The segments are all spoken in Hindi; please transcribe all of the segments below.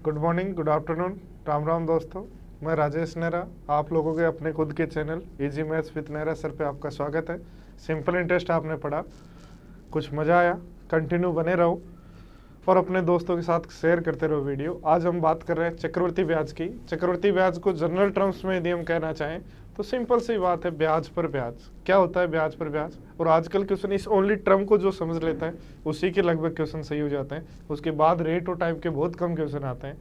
Good morning, good afternoon, Ram Ram दोस्तों। मैं राजेश नेहरा, आप लोगों के अपने खुद के channel easy maths with Nehra sir पे आपका स्वागत है। सिंपल इंटरेस्ट आपने पढ़ा, कुछ मज़ा आया, कंटिन्यू बने रहो और अपने दोस्तों के साथ शेयर करते रहो वीडियो। आज हम बात कर रहे हैं चक्रवृद्धि ब्याज की। चक्रवृद्धि ब्याज को जनरल टर्म्स में यदि हम कहना चाहें तो सिंपल सी बात है, ब्याज पर ब्याज। क्या होता है ब्याज पर ब्याज? और आजकल क्वेश्चन इस ओनली टर्म को जो समझ लेता है उसी के लगभग क्वेश्चन सही हो जाते हैं। उसके बाद रेट और टाइम के बहुत कम क्वेश्चन आते हैं।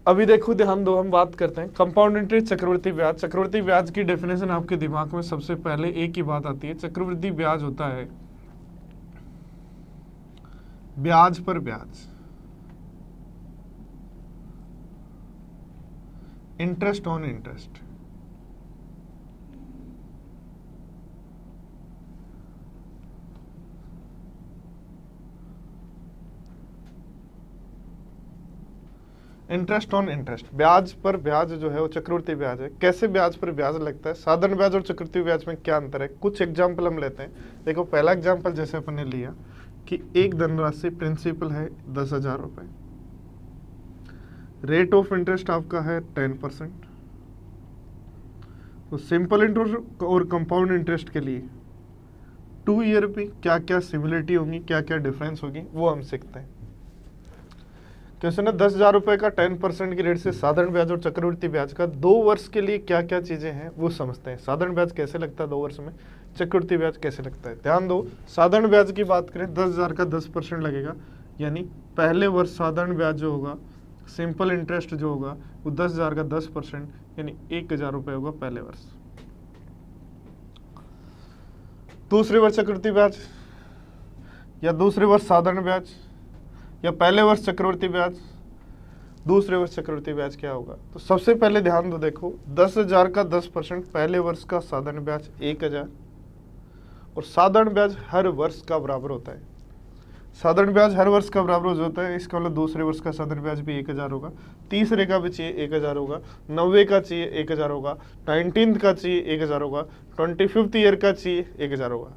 अभी देखो, ध्यान दो, हम बात करते हैं कंपाउंड इंटरेस्ट, चक्रवृद्धि ब्याज। चक्रवृद्धि ब्याज की डेफिनेशन आपके दिमाग में सबसे पहले एक ही बात आती है, चक्रवृद्धि ब्याज होता है ब्याज पर ब्याज, interest on interest. Interest on interest, ब्याज पर ब्याज जो है वो चक्रवृद्धि ब्याज है। कैसे ब्याज पर ब्याज लगता है? साधारण ब्याज और चक्रवृद्धि ब्याज में क्या अंतर है? कुछ एग्जाम्पल हम लेते हैं। देखो, पहला एग्जाम्पल जैसे अपन ने लिया कि एक धनराशि प्रिंसिपल है 10,000 रुपए, रेट ऑफ इंटरेस्ट आपका है 10%। तो सिंपल इंटरेस्ट और कंपाउंड इंटरेस्ट के लिए 2 ईयर पे क्या क्या सिमिलरिटी होगी, क्या क्या डिफरेंस होगी, वो हम सीखते हैं। क्वेश्चन है 10,000 रुपए का 10% की रेट से साधारण ब्याज और चक्रवृद्धि ब्याज का 2 वर्ष के लिए क्या क्या चीजें हैं वो समझते हैं। साधारण ब्याज कैसे लगता है 2 वर्ष में, चक्रवृद्धि ब्याज कैसे लगता है। ध्यान दो, साधारण ब्याज की बात करें 10,000 का 10% लगेगा, यानी पहले वर्ष साधारण ब्याज जो होगा, सिंपल इंटरेस्ट जो होगा वो 10,000 का 10% यानी 1,000 रुपए होगा पहले वर्ष। दूसरे वर्ष चक्रवृद्धि ब्याज या दूसरे वर्ष साधारण ब्याज या पहले वर्ष चक्रवृद्धि ब्याज, दूसरे वर्ष चक्रवृद्धि ब्याज क्या होगा? तो सबसे पहले ध्यान दो, देखो 10,000 का 10% पहले वर्ष का साधारण ब्याज 1,000 और साधारण ब्याज हर वर्ष का बराबर होता है। साधारण ब्याज हर वर्ष का बराबर होता है, इसका मतलब दूसरे वर्ष का साधारण ब्याज भी 1,000 होगा, तीसरे का भी चाहिए 1,000 होगा, 90 का चाहिए 1,000 होगा, 19th का चाहिए 1,000 होगा, 25th ईयर का चाहिए 1,000 होगा,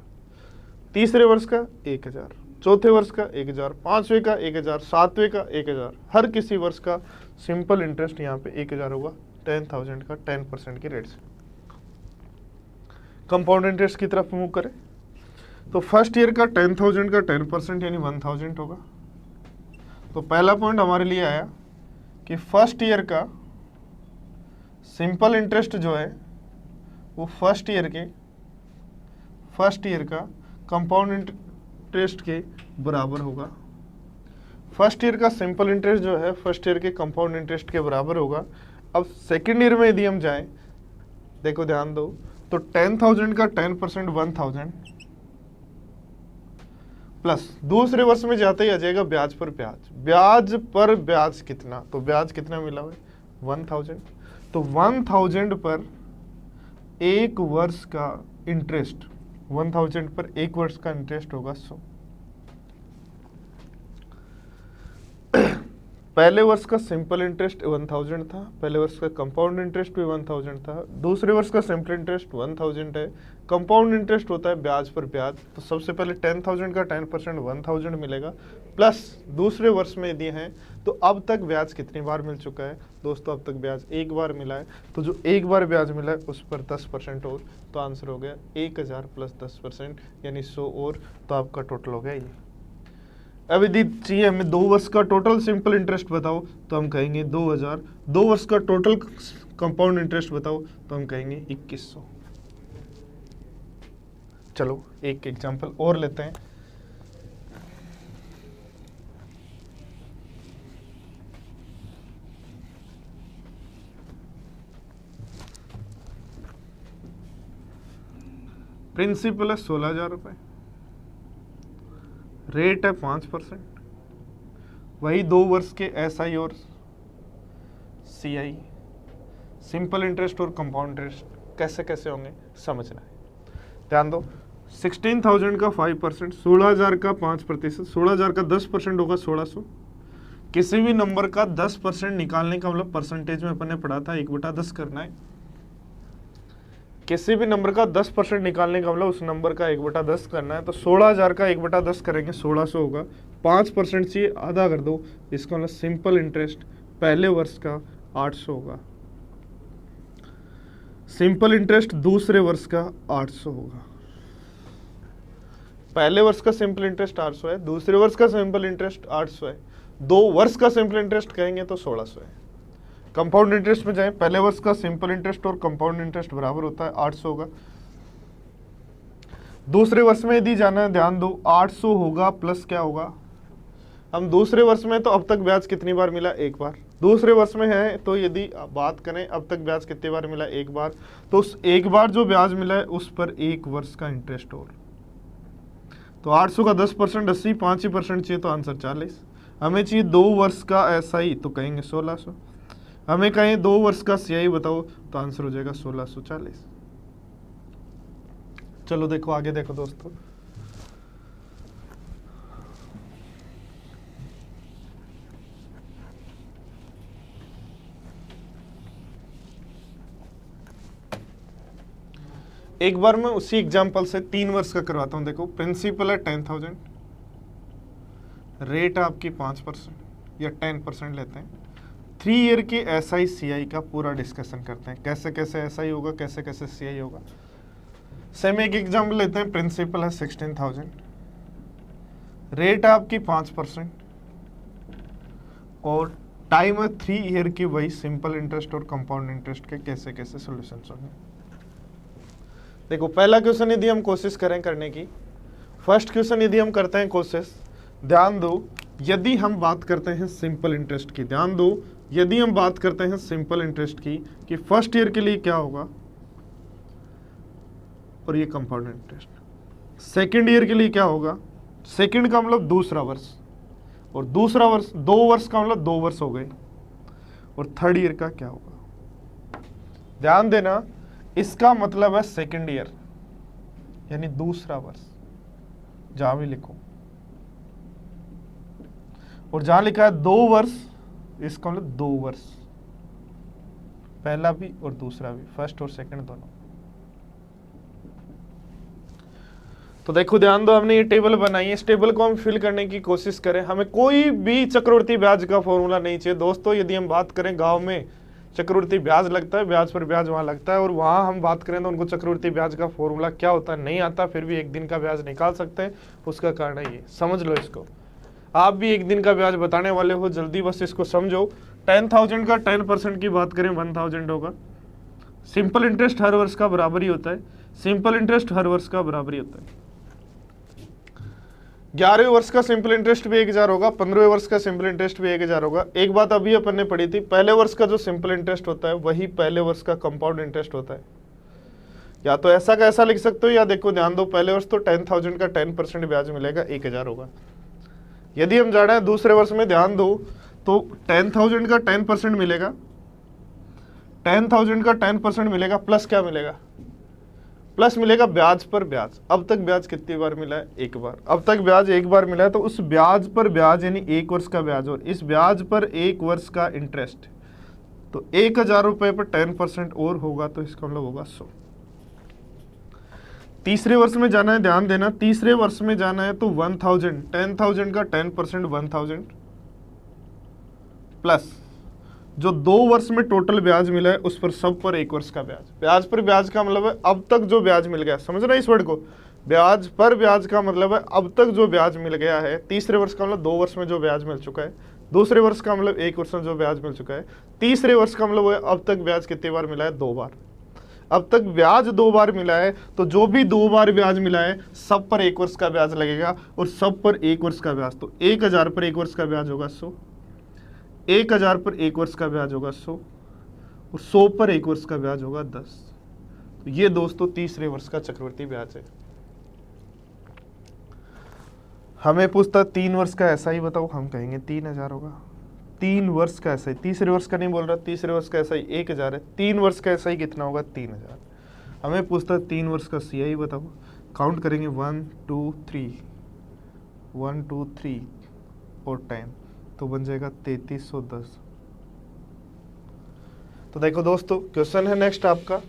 तीसरे वर्ष का 1,000, चौथे वर्ष का 1,000, पांचवें का 1,000, सातवें का 1,000, हर किसी वर्ष का सिंपल इंटरेस्ट यहाँ पे 1,000 होगा 10,000 का 10% की रेट से। कंपाउंड इंटरेस्ट की तरफ मूव करें तो फर्स्ट ईयर का 10,000 का 10% यानी 1,000 होगा। तो पहला पॉइंट हमारे लिए आया कि फर्स्ट ईयर का सिंपल इंटरेस्ट जो है वो फर्स्ट ईयर का कंपाउंड इंटरेस्ट के बराबर होगा। फर्स्ट ईयर का सिंपल इंटरेस्ट जो है फर्स्ट ईयर के कंपाउंड इंटरेस्ट के बराबर होगा। अब सेकेंड ईयर में यदि हम जाएं, देखो ध्यान दो, तो 10,000 का 10% 1,000 प्लस दूसरे वर्ष में जाते ही आ जाएगा ब्याज पर ब्याज। ब्याज पर ब्याज कितना? तो ब्याज कितना मिला हुआ है 1,000। तो 1,000 पर एक वर्ष का इंटरेस्ट, 1,000 पर एक वर्ष का इंटरेस्ट होगा 100। पहले वर्ष का सिंपल इंटरेस्ट 1,000 था, पहले वर्ष का कंपाउंड इंटरेस्ट भी 1,000 था, दूसरे वर्ष का सिंपल इंटरेस्ट 1,000 है। कंपाउंड इंटरेस्ट होता है ब्याज पर ब्याज, तो सबसे पहले 10,000 का 10% 1,000 मिलेगा, प्लस दूसरे वर्ष में यदि है तो अब तक ब्याज कितनी बार मिल चुका है दोस्तों? अब तक ब्याज एक बार मिला है, तो जो एक बार ब्याज मिला है उस पर 10% और, तो आंसर हो गया 1,000 प्लस 10% यानी 100 और, तो आपका टोटल हो गया ये। अब यदि चाहिए हमें 2 वर्ष का टोटल सिंपल इंटरेस्ट बताओ तो हम कहेंगे 2,000, 2 वर्ष का टोटल कंपाउंड इंटरेस्ट बताओ तो हम कहेंगे 2,100। चलो एक एग्जांपल और लेते हैं। प्रिंसिपल है 16,000 रुपए, रेट है 5%, वही 2 वर्ष के SI और CI, सिंपल इंटरेस्ट और कंपाउंड इंटरेस्ट कैसे कैसे होंगे समझना है। ध्यान दो, 16,000 का 5%, 16,000 का 5%, 16,000 का 10% होगा 1,600। किसी भी नंबर का 10% निकालने का मतलब परसेंटेज में अपन ने पढ़ा था 1/10 करना है। किसी भी नंबर का 10% निकालने का मतलब उस नंबर का 1/10 करना है, तो 16,000 का 1/10 करेंगे 1600 होगा। 5% चाहिए, आधा कर दो, इसका मतलब सिंपल इंटरेस्ट पहले वर्ष का 800 होगा। सिंपल इंटरेस्ट दूसरे वर्ष का 800 होगा। पहले वर्ष का सिंपल इंटरेस्ट 800 है, दूसरे वर्ष का सिंपल इंटरेस्ट 800 है, 2 वर्ष का सिंपल इंटरेस्ट कहेंगे तो 1600 है। कंपाउंड इंटरेस्ट में जाएं, पहले वर्ष का सिंपल इंटरेस्ट और कंपाउंड इंटरेस्ट बराबर होता है, 800 होगा। दूसरे वर्ष में यदि जाना है, ध्यान दो, 800 होगा प्लस क्या होगा, हम दूसरे वर्ष में तो अब तक ब्याज कितनी बार मिला, एक बार। दूसरे वर्ष में है तो यदि बात करें अब तक ब्याज कितनी बार मिला, एक बार, तो उस एक बार जो ब्याज मिला है उस पर एक वर्ष का इंटरेस्ट और। तो 800 का 10% 80, 5% चाहिए तो आंसर 40। हमें चाहिए 2 वर्ष का SI तो कहेंगे 1600। हमें कहें 2 वर्ष का CI बताओ तो आंसर हो जाएगा 1640। चलो देखो आगे, देखो दोस्तों, एक बार मैं उसी एग्जांपल से 3 वर्ष का करवाता हूं। देखो प्रिंसिपल है 10,000, रेट आपकी 5% या 10% लेते हैं। 3 ईयर के SI CI का पूरा डिस्कशन करते हैं, कैसे कैसे SI होगा, कैसे कैसे CI होगा। सेम एक एग्जाम्पल लेते हैं, प्रिंसिपल है 16,000, रेट आपकी 5% और टाइम है 3 ईयर की। वही सिंपल इंटरेस्ट और कंपाउंड इंटरेस्ट के कैसे कैसे सोल्यूशन होंगे। देखो पहला क्वेश्चन यदि हम कोशिश करें करने की, फर्स्ट क्वेश्चन यदि हम करते हैं कोशिश, ध्यान दो, यदि हम बात करते हैं सिंपल इंटरेस्ट की, ध्यान दो, यदि हम बात करते हैं सिंपल इंटरेस्ट की कि फर्स्ट ईयर के लिए क्या होगा, और ये कंपाउंड इंटरेस्ट सेकंड ईयर के लिए क्या होगा, सेकंड का मतलब दूसरा वर्ष, और दूसरा वर्ष 2 वर्ष का मतलब 2 वर्ष हो गए, और थर्ड ईयर का क्या होगा। ध्यान देना, इसका मतलब है सेकंड ईयर यानी दूसरा वर्ष, जहां भी लिखो, और जहां लिखा है 2 वर्ष, इसका मतलब 2 वर्ष, पहला भी और दूसरा भी, फर्स्ट और सेकंड दोनों। तो देखो ध्यान दो, हमने ये टेबल बनाई है, इस टेबल को हम फिल करने की कोशिश करें। हमें कोई भी चक्रवृद्धि ब्याज का फॉर्मूला नहीं चाहिए दोस्तों। यदि हम बात करें गांव में चक्रवृद्धि ब्याज लगता है, ब्याज पर ब्याज वहां लगता है, और वहां हम बात करें तो उनको चक्रवृद्धि ब्याज का फॉर्मूला क्या होता है नहीं आता, फिर भी एक दिन का ब्याज निकाल सकते हैं। उसका कारण है ये, समझ लो इसको। आप भी एक दिन का ब्याज बताने वाले हो, जल्दी बस इसको समझो। 10,000 का 10% की बात करें 1,000 होगा। सिंपल इंटरेस्ट हर वर्ष का बराबर ही होता है, सिंपल इंटरेस्ट हर वर्ष का बराबर ही होता है। 11वें वर्ष का सिंपल इंटरेस्ट भी 1,000 होगा, 15वें वर्ष का सिंपल इंटरेस्ट भी 1,000 होगा। एक बात अभी अपन ने पढ़ी थी, पहले वर्ष का जो सिंपल इंटरेस्ट होता है वही पहले वर्ष का कंपाउंड इंटरेस्ट होता है। या तो ऐसा का ऐसा लिख सकते हो, या देखो ध्यान दो, पहले वर्ष तो 10,000 का 10% ब्याज मिलेगा, 1,000 होगा। यदि हम जा रहे हैं दूसरे वर्ष में, ध्यान दो, तो 10,000 का 10% मिलेगा, 10,000 का 10% मिलेगा, प्लस क्या मिलेगा, प्लस मिलेगा ब्याज पर ब्याज। अब तक ब्याज कितनी बार मिला है, एक बार। अब तक ब्याज एक बार मिला है, तो उस ब्याज पर ब्याज यानी 1 वर्ष का ब्याज, और इस ब्याज पर 1 वर्ष का इंटरेस्ट, तो 1,000 रुपए पर 10% और होगा, तो इसका मतलब होगा 100। तीसरे वर्ष में जाना है, ध्यान देना, तीसरे वर्ष में जाना है तो 1,000, 10,000 का 10% 1,000 प्लस जो 2 वर्ष में टोटल ब्याज मिला है उस पर सब पर 1 वर्ष का ब्याज। ब्याज पर ब्याज का मतलब है अब तक जो ब्याज मिल गया, समझ रहे हैं इस वर्ड को। ब्याज पर ब्याज का मतलब है अब तक जो ब्याज मिल गया है। तीसरे वर्ष का मतलब 2 वर्ष में जो ब्याज मिल चुका है, दूसरे वर्ष का मतलब 1 वर्ष में जो ब्याज मिल चुका है, तीसरे वर्ष का मतलब है अब तक ब्याज कितनी बार मिला है, 2 बार। अब तक ब्याज 2 बार मिला है, तो जो भी 2 बार ब्याज मिला है सब पर 1 वर्ष का ब्याज लगेगा, और सब पर 1 वर्ष का ब्याज, तो 1,000 पर 1 वर्ष का ब्याज होगा 100, 1,000 पर 1 वर्ष का ब्याज होगा 100, और 100 पर 1 वर्ष का ब्याज होगा 10। तो ये दोस्तों तीसरे वर्ष का चक्रवृद्धि ब्याज है। हमें पूछता 3 वर्ष का ऐसा ही बताओ, हम कहेंगे 3,000 होगा। 3 वर्ष का ऐसा ही, तीसरे वर्ष का नहीं बोल रहा, तीसरे वर्ष का ऐसा ही 1,000 है, 3 वर्ष का ऐसा ही कितना होगा, 3,000। हमें पूछता 3 वर्ष का CI बताओ, काउंट करेंगे 1 2 3 1 2 3 और 10, तो बन जाएगा 3,310। तो देखो दोस्तों क्वेश्चन है नेक्स्ट आपका,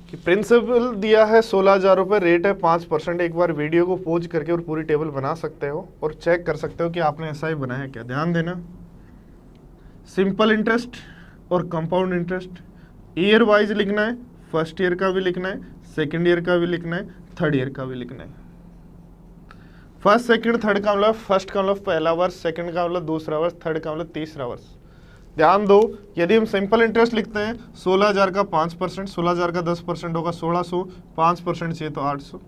कि प्रिंसिपल दिया है 16,000 रुपये, रेट है 5%। एक बार वीडियो को पॉज करके और पूरी टेबल बना सकते हो और चेक कर सकते हो कि आपने ऐसा ही बनाया है क्या। ध्यान देना, सिंपल इंटरेस्ट और कंपाउंड इंटरेस्ट ईयर वाइज लिखना है, फर्स्ट ईयर का भी लिखना है, सेकेंड ईयर का भी लिखना है, थर्ड ईयर का भी लिखना है। फर्स्ट सेकंड थर्ड का मतलब फर्स्ट का मतलब पहला वर्ष, सेकंड का मतलब दूसरा वर्ष, थर्ड का मतलब तीसरा वर्ष। ध्यान दो, यदि हम सिंपल इंटरेस्ट लिखते हैं 16,000 का 5%, 16,000 का 10% होगा 1600, 5% चाहिए तो 800,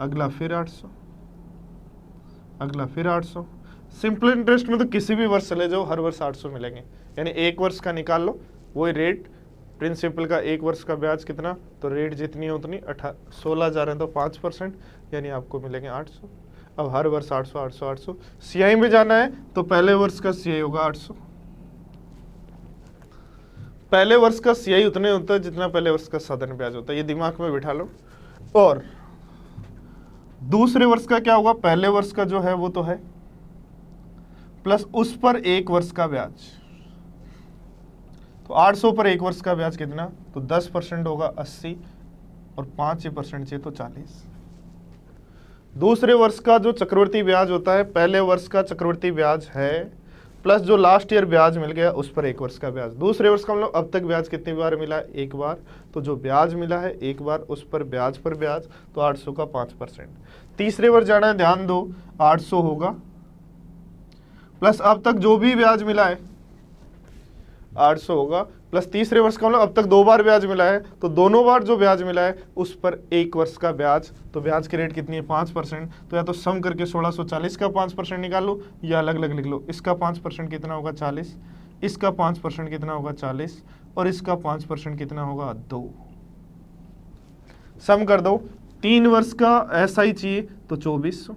अगला फिर 800, अगला फिर 800। सिंपल इंटरेस्ट में तो किसी भी वर्ष चले जाओ, हर वर्ष 800 मिलेंगे। यानी एक वर्ष का निकाल लो, वही रेट प्रिंसिपल का, एक वर्ष का ब्याज कितना, तो रेट जितनी है उतनी 16,000 है तो 5%, यानी आपको मिलेंगे 800। अब हर वर्ष 800 800 800। सीआई में जाना है तो पहले वर्ष का सीआई होगा 800। पहले वर्ष का सीआई उतने होता है जितना पहले वर्ष का साधारण ब्याज होता है, ये दिमाग में बिठा लो। और दूसरे वर्ष का क्या होगा, पहले वर्ष का जो है वो तो है, प्लस उस पर एक वर्ष का ब्याज। तो 800 पर एक वर्ष का ब्याज कितना, तो 10% होगा 80 और 5% चाहिए तो 40। दूसरे वर्ष का जो चक्रवर्ती ब्याज होता है, पहले वर्ष का चक्रवर्ती ब्याज है प्लस जो लास्ट ईयर ब्याज मिल गया उस पर एक वर्ष का ब्याज। दूसरे वर्ष का मतलब अब तक ब्याज कितनी बार मिला है, एक बार, तो जो ब्याज मिला है एक बार उस पर ब्याज तो 800 का 5%। तीसरे वर्ष जाना है, ध्यान दो, 800 होगा प्लस अब तक जो भी ब्याज मिला है 800 होगा, प्लस तीसरे वर्ष का मतलब अब तक 2 बार ब्याज मिला है तो दोनों बार जो ब्याज मिला है उस पर एक वर्ष का ब्याज। तो ब्याज की रेट कितनी है, 5%। तो या तो सम करके 1640 का 5% निकाल लो या अलग अलग लिख लो। इसका 5% कितना होगा, 40, इसका 5% कितना होगा, 40, और इसका 5% कितना होगा, 2। सम कर दो, 3 वर्ष का एसआई चाहिए तो 2400,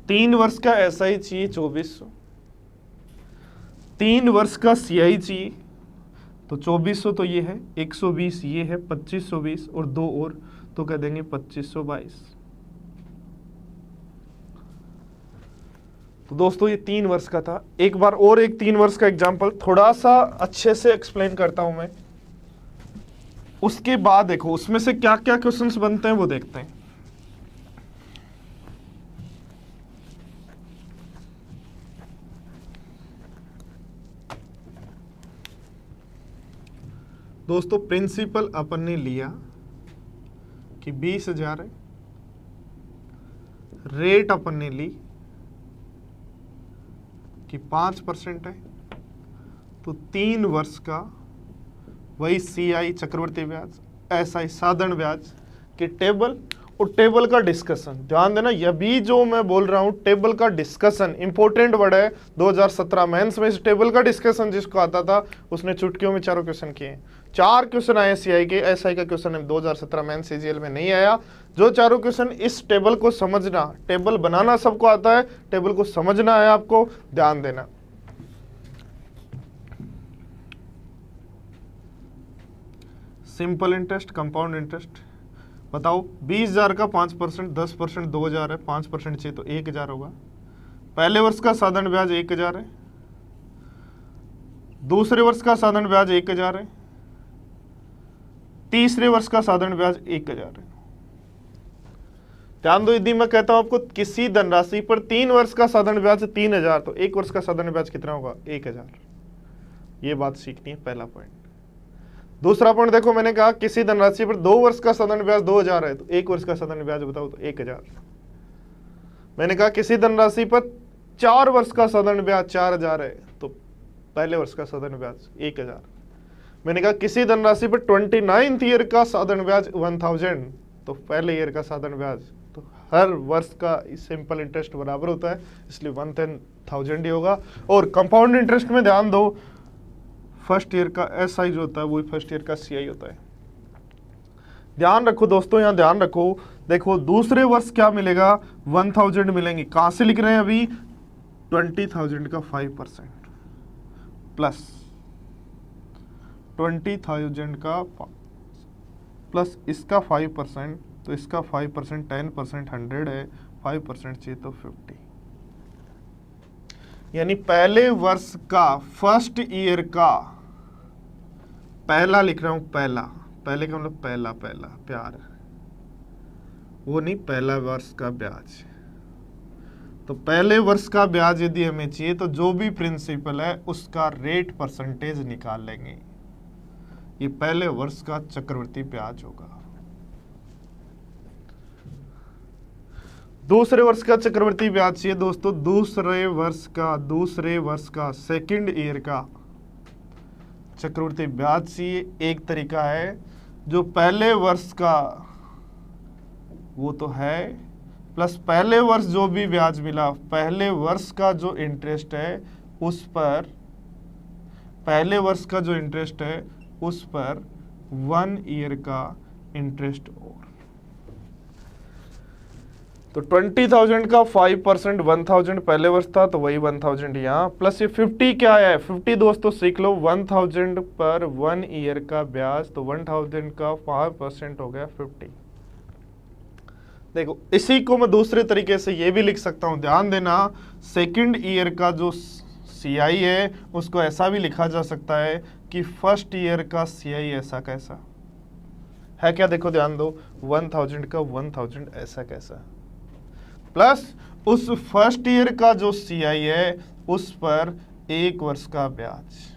3 वर्ष का एसआई चाहिए 2400, 3 वर्ष का सीआई चाहिए तो 2400, तो ये है 120, ये है 2520 और 2 और, तो कह देंगे 2522। तो दोस्तों ये 3 वर्ष का था। एक बार और एक 3 वर्ष का एग्जांपल थोड़ा सा अच्छे से एक्सप्लेन करता हूं मैं, उसके बाद देखो उसमें से क्या क्या क्वेश्चंस बनते हैं वो देखते हैं। दोस्तों प्रिंसिपल अपन ने लिया कि 20,000 है, रेट अपन ने ली कि 5% है, तो 3 वर्ष का वही सीआई चक्रवर्ती ब्याज, एसआई साधारण ब्याज की टेबल और टेबल का डिस्कशन। ध्यान देना, यह भी जो मैं बोल रहा हूं टेबल का डिस्कशन इंपॉर्टेंट वर्ड है। 2017 मेंस में इस टेबल का डिस्कशन जिसको आता था उसने चुटकियों में 4 क्वेश्चन किए। 4 क्वेश्चन आए सीआई के, एसआई का क्वेश्चन 2017 मेंस सीजीएल में नहीं आया। जो 4 क्वेश्चन, इस टेबल को समझना, टेबल बनाना सबको आता है, टेबल को समझना है आपको, ध्यान देना। सिंपल इंटरेस्ट, कंपाउंड इंटरेस्ट बताओ। 20,000 का 5%, 10% 2,000 है, 5% चाहिए तो 1,000 होगा। पहले वर्ष का साधारण ब्याज 1,000 है, दूसरे वर्ष का साधारण ब्याज 1,000 है, तीसरे वर्ष का साधारण ब्याज 1,000 है। ध्यान दो, यदि मैं कहता हूं आपको किसी धनराशि पर 3 वर्ष का साधारण ब्याज 3,000, तो 1 वर्ष का साधारण ब्याज कितना होगा, 1,000। ये बात सीखनी है, पहला पॉइंट। दूसरा पॉइंट देखो, मैंने कहा किसी धनराशि पर 2 वर्ष का साधारण ब्याज 2,000 है, तो 1 वर्ष का साधारण ब्याज बताओ तो 1,000। मैंने कहा किसी धनराशि पर 4 वर्ष का साधारण ब्याज 4,000 है, तो पहले वर्ष का साधारण ब्याज 1,000। मैंने कहा किसी धनराशि पर 29th ईयर का साधारण ब्याज 1,000, तो पहले ईयर का साधारण ब्याज, तो हर वर्ष का सिंपल इंटरेस्ट बराबर होता है, इसलिए 1,000 ही होगा। और कंपाउंड इंटरेस्ट में ध्यान दो, फर्स्ट ईयर का एसआई जो होता है वही फर्स्ट ईयर का सीआई होता है। ध्यान रखो दोस्तों, यहां ध्यान रखो। देखो दूसरे वर्ष क्या मिलेगा, 1,000 मिलेंगे। कहां से लिख रहे हैं अभी, 20,000 का 5% प्लस 20,000 का प्लस इसका 5%, तो इसका 5%, 10%, 100 है, 5% चाहिए तो 50। यानी पहले वर्ष का, फर्स्ट ईयर का पहला लिख रहा हूं, पहला, पहले का मतलब पहला, पहला प्यार, वो नहीं, पहला वर्ष का ब्याज। तो पहले वर्ष का ब्याज यदि हमें चाहिए तो जो भी प्रिंसिपल है उसका रेट परसेंटेज निकाल लेंगे। ये पहले वर्ष का चक्रवृद्धि ब्याज होगा। दूसरे वर्ष का चक्रवृद्धि ब्याज चाहिए दोस्तों, दूसरे वर्ष का सेकंड ईयर का चक्रवृद्धि ब्याज चाहिए। एक तरीका है, जो पहले वर्ष का वो तो है, प्लस पहले वर्ष जो भी ब्याज मिला, पहले वर्ष का जो इंटरेस्ट है उस पर, पहले वर्ष का जो इंटरेस्ट है उस पर 1 ईयर का इंटरेस्ट और। तो 20,000 का 5% 1,000 पहले वर्ष था, तो वही 1,000 यहाँ, प्लस ये 50 क्या है, 50 दोस्तों सीख लो, 1,000 पर 1 ईयर का ब्याज, तो 1,000 का 5% हो गया 50। देखो इसी को मैं दूसरे तरीके से ये भी लिख सकता हूँ, ध्यान देना, सेकंड ईयर का जो CI है उसको ऐसा भी लिखा जा सकता है कि फर्स्ट ईयर का CI ऐसा कैसा है क्या, देखो ध्यान दो, 1,000 का 1,000 ऐसा कैसा, प्लस उस फर्स्ट ईयर का जो CI है उस पर 1 वर्ष का ब्याज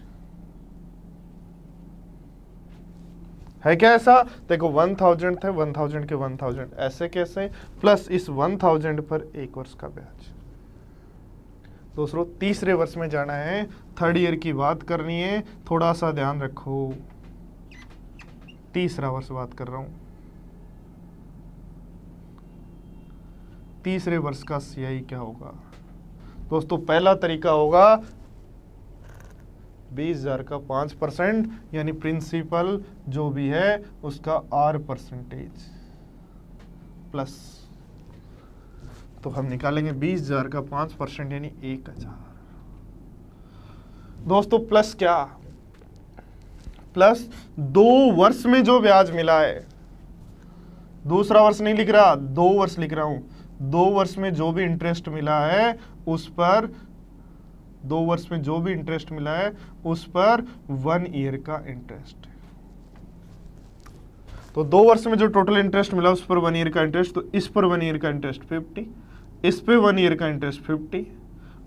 है क्या ऐसा, देखो 1,000 थे, 1,000 के 1,000 ऐसे कैसे, प्लस इस 1,000 पर 1 वर्ष का ब्याज। दूसरों तीसरे वर्ष में जाना है, थर्ड ईयर की बात करनी है, थोड़ा सा ध्यान रखो, तीसरा वर्ष बात कर रहा हूं। तीसरे वर्ष का CI क्या होगा दोस्तों, पहला तरीका होगा 20,000 का 5%, यानी प्रिंसिपल जो भी है उसका R% प्लस, तो हम निकालेंगे 20,000 का 5% यानी 1,000 दोस्तों, प्लस क्या, प्लस 2 वर्ष में जो ब्याज मिला है, दूसरा वर्ष नहीं लिख रहा, 2 वर्ष लिख रहा हूं, 2 वर्ष में जो भी इंटरेस्ट मिला है उस पर, 2 वर्ष में जो भी इंटरेस्ट मिला है उस पर 1 ईयर का इंटरेस्ट। तो 2 वर्ष में जो टोटल इंटरेस्ट मिला उस पर 1 ईयर का इंटरेस्ट, तो इस पर 1 ईयर का इंटरेस्ट 50, इस पे 1 ईयर का इंटरेस्ट 50,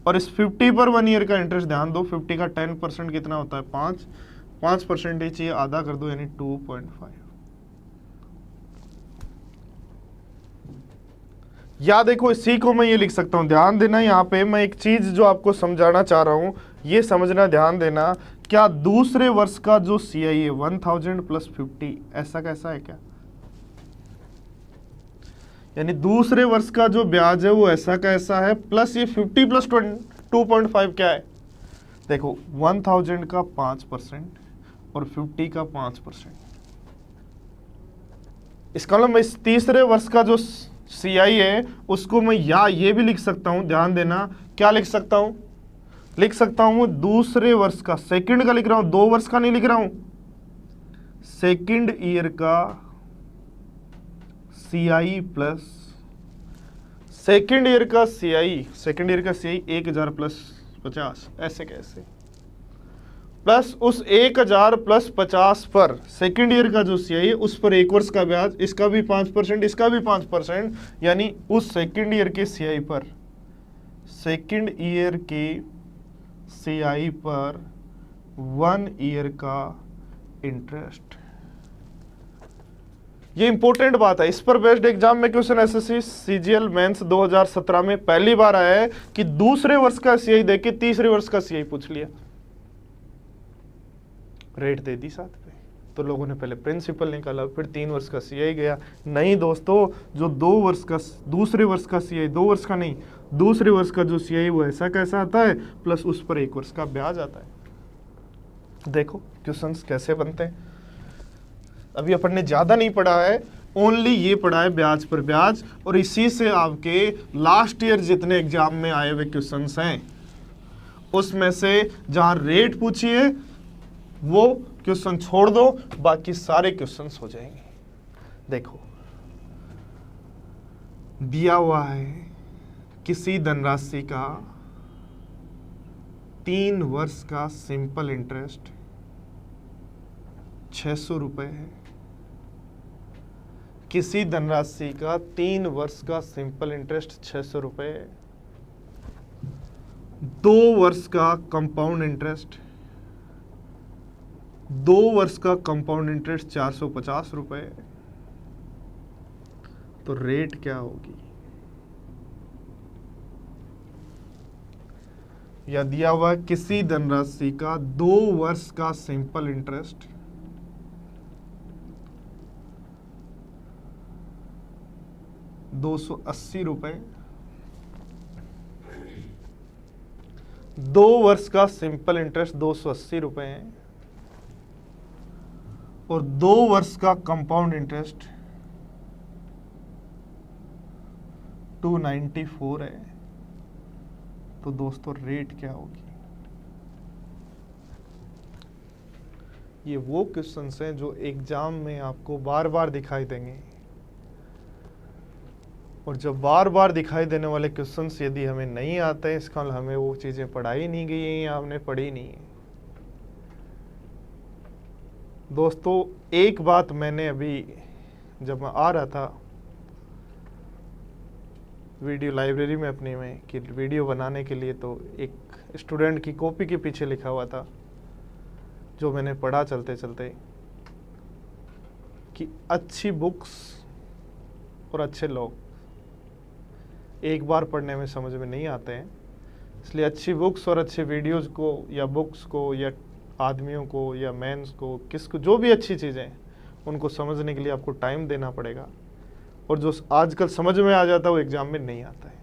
और इस 50 पर 1 ईयर का इंटरेस्ट, ध्यान दो 50 का 10% कितना होता है 5% ही चाहिए, आधा कर दो यानी 2.5। या देखो इसी को मैं ये लिख सकता हूं, ध्यान देना, यहाँ पे मैं एक चीज जो आपको समझाना चाह रहा हूं ये समझना, ध्यान देना, क्या दूसरे वर्ष का जो CI है 1,000 प्लस 50 ऐसा कैसा है क्या, यानी दूसरे वर्ष का जो ब्याज है वो ऐसा कैसा है, प्लस ये 50 प्लस 2.5 क्या है, देखो 1,000 का 5% और 50 का 5%, इसका मतलब इस तीसरे वर्ष का जो CI है उसको मैं या ये भी लिख सकता हूं, ध्यान देना, क्या लिख सकता हूं, लिख सकता हूं दूसरे वर्ष का, सेकंड का लिख रहा हूं, 2 वर्ष का नहीं लिख रहा हूं, सेकंड ईयर का CI प्लस सेकंड ईयर का CI, सेकंड ईयर का CI 1,000 प्लस 50 ऐसे कैसे, प्लस उस 1,000 प्लस 50 पर सेकंड ईयर का जो CI है उस पर 1 वर्ष का ब्याज, इसका भी 5%, इसका भी 5%, यानी उस सेकंड ईयर के CI पर, सेकंड ईयर के CI पर 1 ईयर का इंटरेस्ट। ये इंपॉर्टेंट बात है, इस पर बेस्ड एग्जाम में क्वेश्चन SSC CGL मेंस 2017 में पहली बार आया है कि दूसरे वर्ष का CI देके तीसरे वर्ष का CI पूछ लिया, रेट दे दी साथ पे, तो लोगों ने पहले प्रिंसिपल निकाला, फिर 3 वर्ष का CI गया। नहीं दोस्तों, जो 2 वर्ष का, दूसरे वर्ष का CI, 2 वर्ष का नहीं, दूसरे वर्ष का जो CI वो ऐसा कैसा आता है, प्लस उस पर 1 वर्ष का ब्याज आता है। देखो क्वेश्चंस कैसे बनते हैं, अभी अपन ने ज्यादा नहीं पढ़ा है, ओनली ये पढ़ा है ब्याज पर ब्याज, और इसी से आपके लास्ट ईयर जितने एग्जाम में आए हुए क्वेश्चंस हैं उसमें से जहां रेट पूछिए वो क्वेश्चन छोड़ दो, बाकी सारे क्वेश्चंस हो जाएंगे। देखो दिया हुआ है किसी धनराशि का 3 वर्ष का सिंपल इंटरेस्ट ₹600 है। किसी धनराशि का 3 वर्ष का सिंपल इंटरेस्ट ₹600, 2 वर्ष का कंपाउंड इंटरेस्ट, 2 वर्ष का कंपाउंड इंटरेस्ट ₹450, तो रेट क्या होगी? या दिया हुआ किसी धनराशि का 2 वर्ष का सिंपल इंटरेस्ट ₹280, 2 वर्ष का सिंपल इंटरेस्ट ₹280 है, और 2 वर्ष का कंपाउंड इंटरेस्ट 294 है। तो दोस्तों रेट क्या होगी? ये वो क्वेश्चंस हैं जो एग्जाम में आपको बार बार दिखाई देंगे, और जब बार बार दिखाई देने वाले क्वेश्चंस यदि हमें नहीं आते हैं, इसका मतलब हमें वो चीज़ें पढ़ाई नहीं गई हैं या हमने पढ़ी नहीं है। दोस्तों एक बात मैंने अभी जब मैं आ रहा था वीडियो लाइब्रेरी में अपनी में कि वीडियो बनाने के लिए, तो एक स्टूडेंट की कॉपी के पीछे लिखा हुआ था जो मैंने पढ़ा चलते चलते कि अच्छी बुक्स और अच्छे लोग एक बार पढ़ने में समझ में नहीं आते हैं, इसलिए अच्छी बुक्स और अच्छे वीडियोज़ को या बुक्स को या आदमियों को या मैंस को किसको जो भी अच्छी चीज़ें हैं उनको समझने के लिए आपको टाइम देना पड़ेगा, और जो आजकल समझ में आ जाता है वो एग्ज़ाम में नहीं आता है।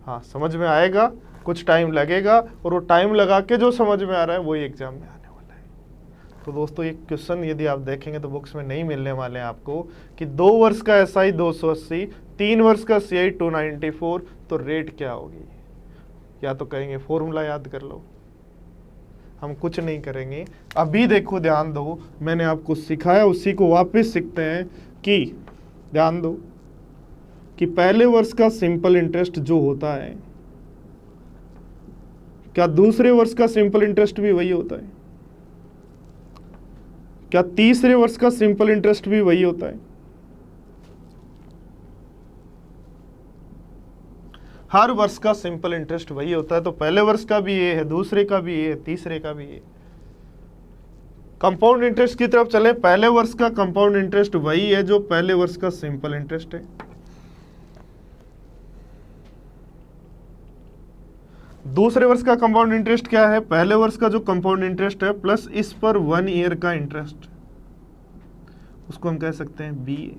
हाँ समझ में आएगा, कुछ टाइम लगेगा, और वो टाइम लगा के जो समझ में आ रहा है वही एग्ज़ाम में आने वाला है। तो दोस्तों ये क्वेश्चन यदि आप देखेंगे तो बुक्स में नहीं मिलने वाले हैं आपको कि 2 वर्ष का SI 280, 3 वर्ष का CI 294, तो रेट क्या होगी? या तो कहेंगे फॉर्मूला याद कर लो, हम कुछ नहीं करेंगे। अभी देखो ध्यान दो, मैंने आपको सिखाया उसी को वापस सीखते हैं कि ध्यान दो कि पहले वर्ष का सिंपल इंटरेस्ट जो होता है, क्या दूसरे वर्ष का सिंपल इंटरेस्ट भी वही होता है? क्या तीसरे वर्ष का सिंपल इंटरेस्ट भी वही होता है? हर वर्ष का सिंपल इंटरेस्ट वही होता है। तो पहले वर्ष का भी ये है, दूसरे का भी ये है, तीसरे का भी ये। कंपाउंड इंटरेस्ट की तरफ चले, पहले वर्ष का कंपाउंड इंटरेस्ट वही है जो पहले वर्ष का सिंपल इंटरेस्ट है। दूसरे वर्ष का कंपाउंड इंटरेस्ट क्या है? पहले वर्ष का जो कंपाउंड इंटरेस्ट है प्लस इस पर 1 ईयर का इंटरेस्ट, उसको हम कह सकते हैं BA।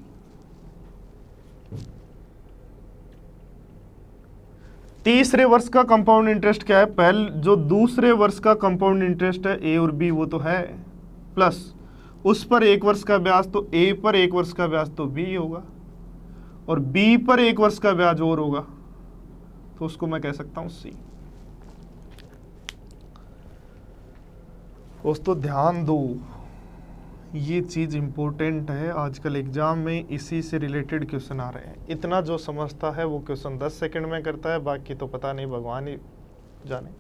तीसरे वर्ष का कंपाउंड इंटरेस्ट क्या है? पहले जो दूसरे वर्ष का कंपाउंड इंटरेस्ट है A और B वो तो है, प्लस उस पर 1 वर्ष का ब्याज, तो A पर 1 वर्ष का ब्याज तो B होगा, और B पर 1 वर्ष का ब्याज और होगा, तो उसको मैं कह सकता हूं C। दोस्तों ध्यान दो, ये चीज़ इंपॉर्टेंट है, आजकल एग्जाम में इसी से रिलेटेड क्वेश्चन आ रहे हैं। इतना जो समझता है वो क्वेश्चन 10 सेकंड में करता है, बाकी तो पता नहीं, भगवान ही जाने।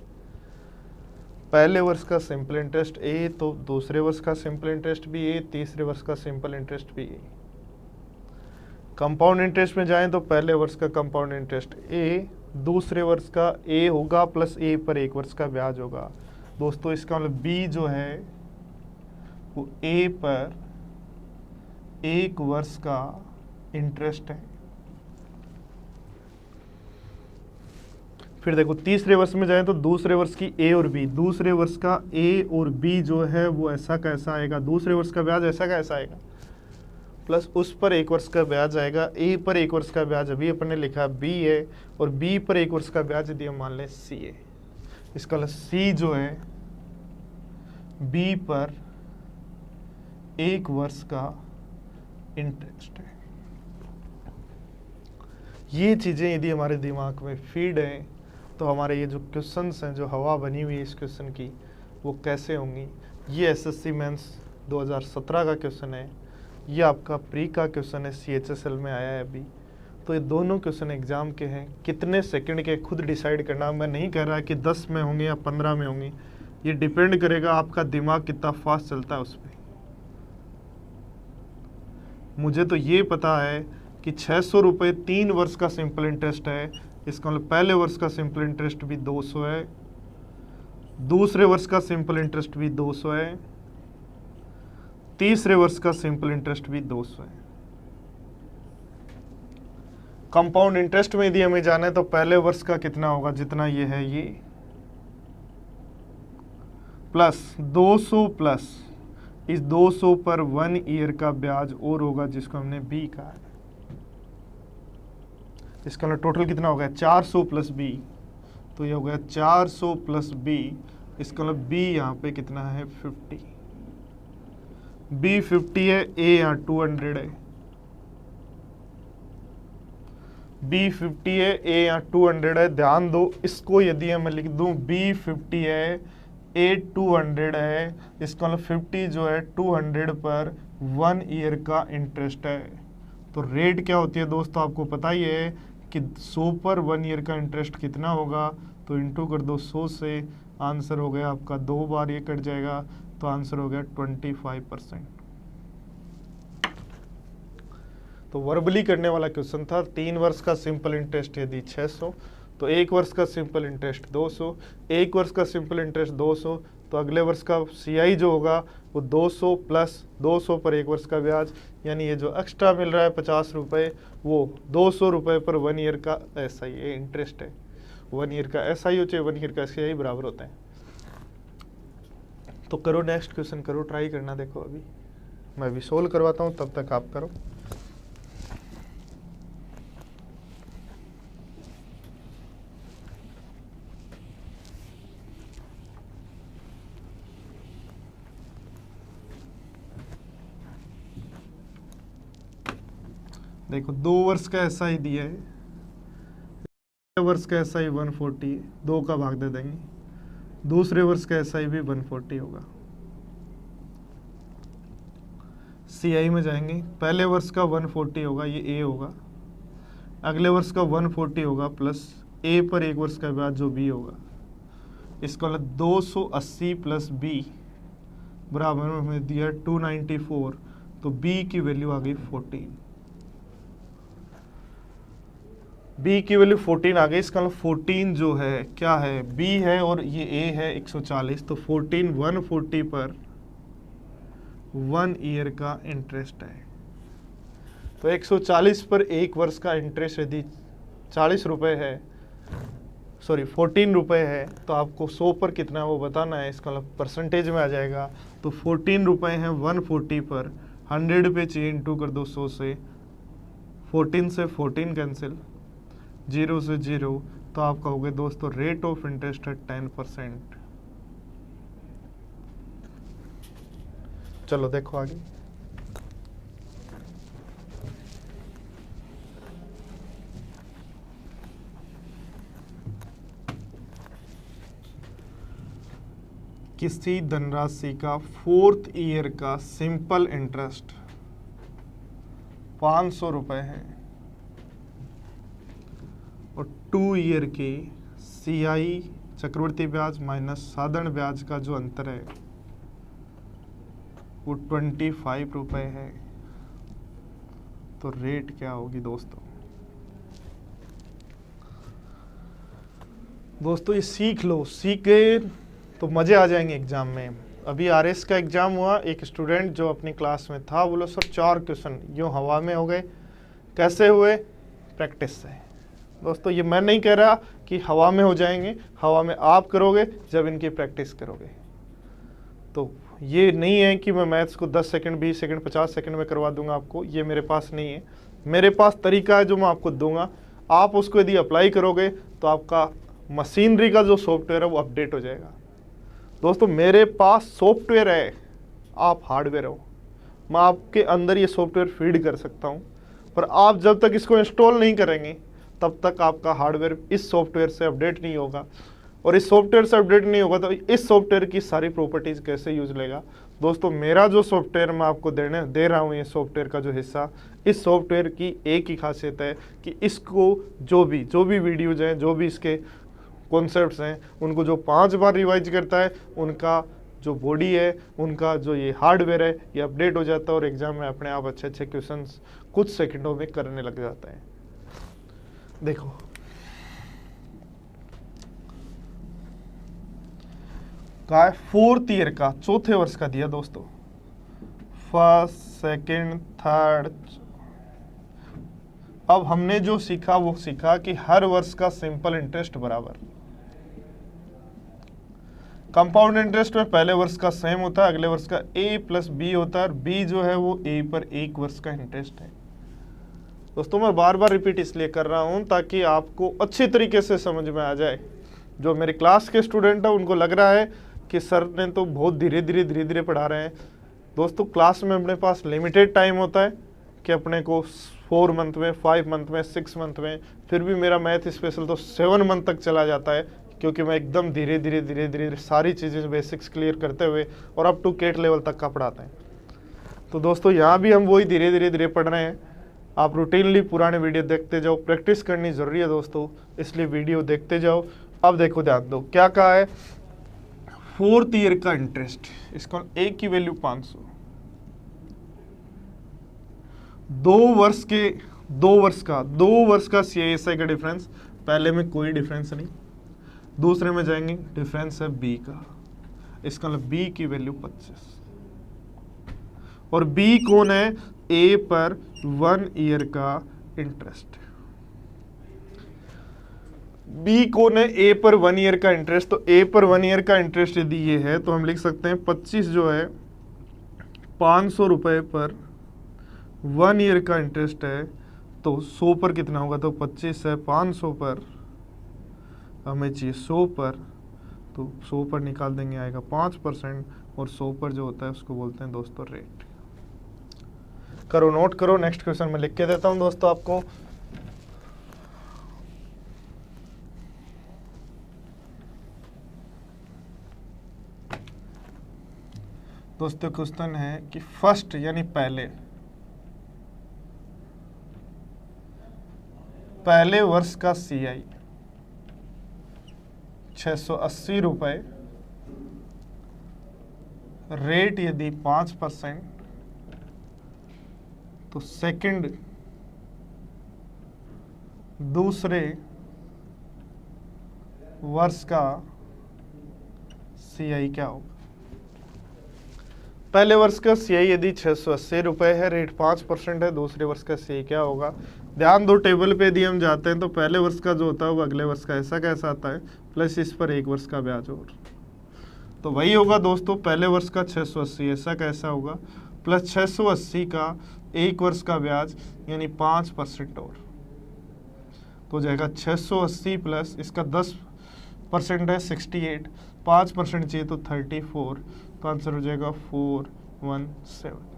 पहले वर्ष का सिंपल इंटरेस्ट A, तो दूसरे वर्ष का सिंपल इंटरेस्ट भी A, तीसरे वर्ष का सिंपल इंटरेस्ट भी A। कंपाउंड इंटरेस्ट में जाएं तो पहले वर्ष का कंपाउंड इंटरेस्ट A, दूसरे वर्ष का A होगा प्लस A पर 1 वर्ष का ब्याज होगा। दोस्तों इसका मतलब B जो है वो A पर 1 वर्ष का इंटरेस्ट है। फिर देखो तीसरे वर्ष में जाएं तो दूसरे वर्ष की A और B, दूसरे वर्ष का A और B जो है वो ऐसा का ऐसा आएगा, दूसरे वर्ष का ब्याज ऐसा का ऐसा आएगा, प्लस उस पर 1 वर्ष का ब्याज आएगा। A पर 1 वर्ष का ब्याज अभी अपने लिखा B है, और B पर 1 वर्ष का ब्याज यदि हम मान लें C है, इसका मतलब C जो है B पर 1 वर्ष का इंटरेस्ट है। ये चीज़ें यदि हमारे दिमाग में फीड हैं तो हमारे ये जो क्वेश्चंस हैं, जो हवा बनी हुई है इस क्वेश्चन की, वो कैसे होंगी। ये एसएससी मेंस 2017 का क्वेश्चन है, ये आपका प्री का क्वेश्चन है, CHSL में आया है अभी। तो ये दोनों क्वेश्चन एग्जाम के हैं, कितने सेकंड के खुद डिसाइड करना। मैं नहीं कह रहा कि 10 में होंगे या 15 में होंगे, ये डिपेंड करेगा आपका दिमाग कितना फास्ट चलता है उस पर। मुझे तो ये पता है कि 600 रुपये 3 वर्ष का सिंपल इंटरेस्ट है, इसका मतलब पहले वर्ष का सिंपल इंटरेस्ट भी 200 है, दूसरे वर्ष का सिंपल इंटरेस्ट भी 200 है, तीसरे वर्ष का सिंपल इंटरेस्ट भी 200 है। कंपाउंड इंटरेस्ट में यदि हमें जाना है तो पहले वर्ष का कितना होगा, जितना ये है ये, प्लस 200 प्लस इस 200 पर 1 ईयर का ब्याज और होगा जिसको हमने बी कहा है। इसका मतलब टोटल कितना हो गया 400 प्लस बी, तो ये हो गया 400 प्लस बी। इसका मतलब बी यहाँ पे कितना है 50, बी 50 है, ए यहाँ 200 है, बी 50 है, ए यहाँ 200 है। ध्यान दो, इसको यदि मैं लिख दूं बी 50 है, ए 200 है, इसका मतलब 50 जो है 200 पर 1 ईयर का इंटरेस्ट है। तो रेट क्या होती है दोस्तों, आपको पता ही है कि 100 पर 1 ईयर का इंटरेस्ट कितना होगा, तो इंटू कर दो 100 से, आंसर हो गया आपका 2 बार ये कट जाएगा, तो आंसर हो गया 25%। तो वर्बली करने वाला क्वेश्चन था। 3 वर्ष का सिंपल इंटरेस्ट यदि 600, तो 1 वर्ष का सिंपल इंटरेस्ट 200, 1 वर्ष का सिंपल इंटरेस्ट 200, तो अगले वर्ष का सीआई जो होगा वो 200 प्लस 200 पर 1 वर्ष का ब्याज, यानी ये जो एक्स्ट्रा मिल रहा है 50 रुपये, वो 200 रुपये पर 1 ईयर का एसआई ये इंटरेस्ट है। 1 ईयर का एसआई हो चाहे 1 ईयर का सीआई बराबर होता है। तो करो नेक्स्ट क्वेश्चन, करो ट्राई करना। देखो अभी मैं अभी सोल्व करवाता हूँ, तब तक आप करो। देखो 2 वर्ष का एसआई दिया है, वर्ष का एसआई 140 है, 2 का भाग दे देंगे, दूसरे वर्ष का एसआई भी 140 होगा। सीआई में जाएंगे, पहले वर्ष का 140 होगा, ये ए होगा, अगले वर्ष का 140 होगा प्लस ए पर 1 वर्ष का ब्याज जो बी होगा। इसका मतलब 280 प्लस बी बराबर में हमें दिया 294, तो बी की वैल्यू आ गई 14, बी की वैल्यू 14 आ गई। इसका मतलब 14 जो है क्या है, बी है और ये ए है 140, तो 14 140 पर 1 ईयर का इंटरेस्ट है। तो 140 पर 1 वर्ष का इंटरेस्ट यदि 40 रुपये है, सॉरी 14 रुपये है, तो आपको 100 पर कितना है वो बताना है। इसका मतलब परसेंटेज में आ जाएगा, तो 14 रुपये हैं 140 पर, 100 पे चाहिए, इंटू कर दो 100 से, 14 से 14 कैंसिल, 0 से 0, तो आपका हो गया दोस्तों रेट ऑफ इंटरेस्ट है 10%। चलो देखो आगे। किसी धनराशि का 4th ईयर का सिंपल इंटरेस्ट 500 रुपये है और 2 ईयर के सीआई चक्रवर्ती ब्याज माइनस साधारण ब्याज का जो अंतर है वो 25 रुपये है, तो रेट क्या होगी दोस्तों? दोस्तों ये सीख लो, सीख गए तो मज़े आ जाएंगे एग्ज़ाम में। अभी आरएस का एग्ज़ाम हुआ, एक स्टूडेंट जो अपनी क्लास में था बोलो सर 4 क्वेश्चन यूँ हवा में हो गए। कैसे हुए? प्रैक्टिस से। दोस्तों ये मैं नहीं कह रहा कि हवा में हो जाएंगे, हवा में आप करोगे जब इनकी प्रैक्टिस करोगे। तो ये नहीं है कि मैं मैथ्स को 10 सेकंड 20 सेकंड 50 सेकंड में करवा दूंगा आपको, ये मेरे पास नहीं है। मेरे पास तरीका है जो मैं आपको दूंगा, आप उसको यदि अप्लाई करोगे तो आपका मशीनरी का जो सॉफ्टवेयर है वो अपडेट हो जाएगा। दोस्तों मेरे पास सॉफ्टवेयर है, आप हार्डवेयर हो, मैं आपके अंदर ये सॉफ्टवेयर फीड कर सकता हूँ, पर आप जब तक इसको इंस्टॉल नहीं करेंगे तब तक आपका हार्डवेयर इस सॉफ्टवेयर से अपडेट नहीं होगा, और इस सॉफ्टवेयर से अपडेट नहीं होगा तो इस सॉफ्टवेयर की सारी प्रॉपर्टीज़ कैसे यूज लेगा। दोस्तों मेरा जो सॉफ्टवेयर मैं आपको दे रहा हूँ, ये सॉफ्टवेयर का जो हिस्सा, इस सॉफ्टवेयर की एक ही खासियत है कि इसको जो भी वीडियोज़ हैं, जो भी इसके कॉन्सेप्ट्स हैं, उनको जो 5 बार रिवाइज करता है उनका जो बॉडी है उनका जो ये हार्डवेयर है ये अपडेट हो जाता है और एग्जाम में अपने आप अच्छे अच्छे क्वेश्चंस कुछ सेकंडों में करने लग जाता है। देखो का है 4th ईयर का, चौथे वर्ष का दिया दोस्तों, फर्स्ट सेकंड थर्ड। अब हमने जो सीखा वो सीखा कि हर वर्ष का सिंपल इंटरेस्ट बराबर, कंपाउंड इंटरेस्ट में पहले वर्ष का सेम होता है, अगले वर्ष का a प्लस बी होता है और b जो है वो a पर एक वर्ष का इंटरेस्ट है। दोस्तों मैं बार बार रिपीट इसलिए कर रहा हूं ताकि आपको अच्छी तरीके से समझ में आ जाए। जो मेरे क्लास के स्टूडेंट है उनको लग रहा है कि सर ने तो बहुत धीरे धीरे पढ़ा रहे हैं। दोस्तों क्लास में अपने पास लिमिटेड टाइम होता है कि अपने को 4 मंथ में, 5 मंथ में, 6 मंथ में, फिर भी मेरा मैथ स्पेशल तो 7 मंथ तक चला जाता है क्योंकि मैं एकदम धीरे धीरे सारी चीज़ें बेसिक्स क्लियर करते हुए और अप टू केट लेवल तक का पढ़ाते हैं। तो दोस्तों यहाँ भी हम वही धीरे धीरे पढ़ रहे हैं। आप रूटीनली पुराने वीडियो देखते जाओ, प्रैक्टिस करनी ज़रूरी है दोस्तों, इसलिए वीडियो देखते जाओ। अब देखो ध्यान दो क्या कहा है, 4th ईयर का इंटरेस्ट, इसका a की वैल्यू 500, 2 वर्ष का CISI का डिफरेंस, पहले में कोई डिफरेंस नहीं, दूसरे में जाएंगे डिफरेंस है b का, इसका मतलब b की वैल्यू 25 और b कौन है, a पर 1 ईयर का इंटरेस्ट। b कौन है, a पर 1 ईयर का इंटरेस्ट। तो a पर 1 ईयर का इंटरेस्ट यदि ये है तो हम लिख सकते हैं 25 जो है 500 रुपये पर 1 ईयर का इंटरेस्ट है, तो 100 पर कितना होगा, तो 25 है 500 पर, हमें चाहिए 100 पर, तो 100 पर निकाल देंगे आएगा 5% और 100 पर जो होता है उसको बोलते हैं दोस्तों रेट। करो नोट करो, नेक्स्ट क्वेश्चन में लिख के देता हूं दोस्तों आपको। दोस्तों क्वेश्चन है कि फर्स्ट यानी पहले वर्ष का CI 680 रुपये, रेट यदि 5%, तो सेकंड दूसरे वर्ष का CI क्या होगा। पहले वर्ष का CI यदि 680 रुपये है, रेट 5% है, दूसरे वर्ष का CI क्या होगा। ध्यान दो टेबल पे यदि हम जाते हैं तो पहले वर्ष का जो होता है वो अगले वर्ष का ऐसा कैसा आता है, प्लस इस पर एक वर्ष का ब्याज और, तो वही होगा दोस्तों पहले वर्ष का 680 ऐसा कैसा होगा, प्लस 680 का एक वर्ष का ब्याज यानी 5% और, तो जाएगा 680 प्लस इसका 10% है 68, 5% चाहिए तो 34, तो आंसर हो जाएगा 417।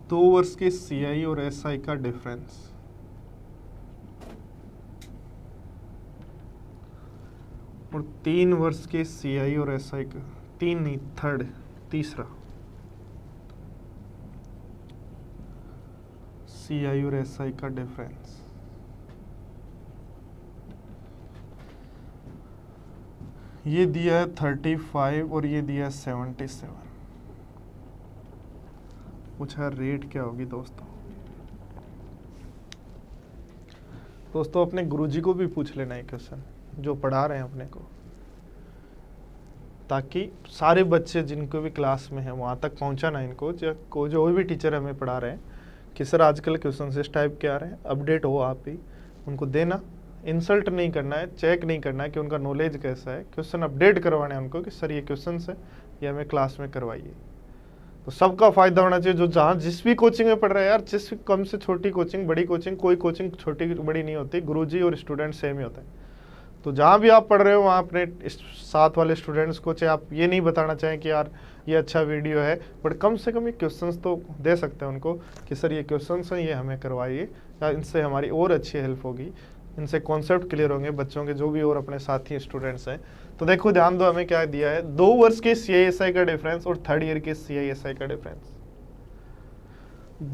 दो वर्ष के CI और SI का डिफरेंस, और 3 वर्ष के CI और SI का, तीसरा CI और SI का डिफरेंस। ये दिया है 35 और ये दिया है 77। पूछा रेट क्या होगी दोस्तों अपने गुरुजी को भी पूछ लेना है क्वेश्चन जो पढ़ा रहे हैं अपने को, ताकि सारे बच्चे जिनको भी क्लास में है वहाँ तक पहुँचाना इनको, जो भी टीचर हमें पढ़ा रहे हैं कि सर आजकल क्वेश्चन इस टाइप के आ रहे हैं, अपडेट हो आप ही उनको देना। इंसल्ट नहीं करना है, चेक नहीं करना है कि उनका नॉलेज कैसा है, क्वेश्चन अपडेट करवाना है उनको कि सर ये क्वेश्चन है ये हमें क्लास में करवाइए। तो सबका फायदा होना चाहिए, जो जहाँ जिस भी कोचिंग में पढ़ रहे हैं यार, जिस कम से छोटी कोचिंग बड़ी कोचिंग, कोई कोचिंग छोटी बड़ी नहीं होती, गुरुजी और स्टूडेंट सेम ही होते हैं। तो जहाँ भी आप पढ़ रहे हो वहाँ अपने साथ वाले स्टूडेंट्स को, चाहे आप ये नहीं बताना चाहें कि यार ये अच्छा वीडियो है, बट कम से कम ये क्वेश्चंस तो दे सकते हैं उनको कि सर ये क्वेश्चंस हैं, ये हमें करवाइए, या इनसे हमारी और अच्छी हेल्प होगी, इनसे कॉन्सेप्ट क्लियर होंगे बच्चों के, जो भी और अपने साथी स्टूडेंट्स हैं। तो देखो ध्यान दो, हमें क्या दिया है, 2 वर्ष के CISI का डिफरेंस और 3rd ईयर के CISI का डिफरेंस।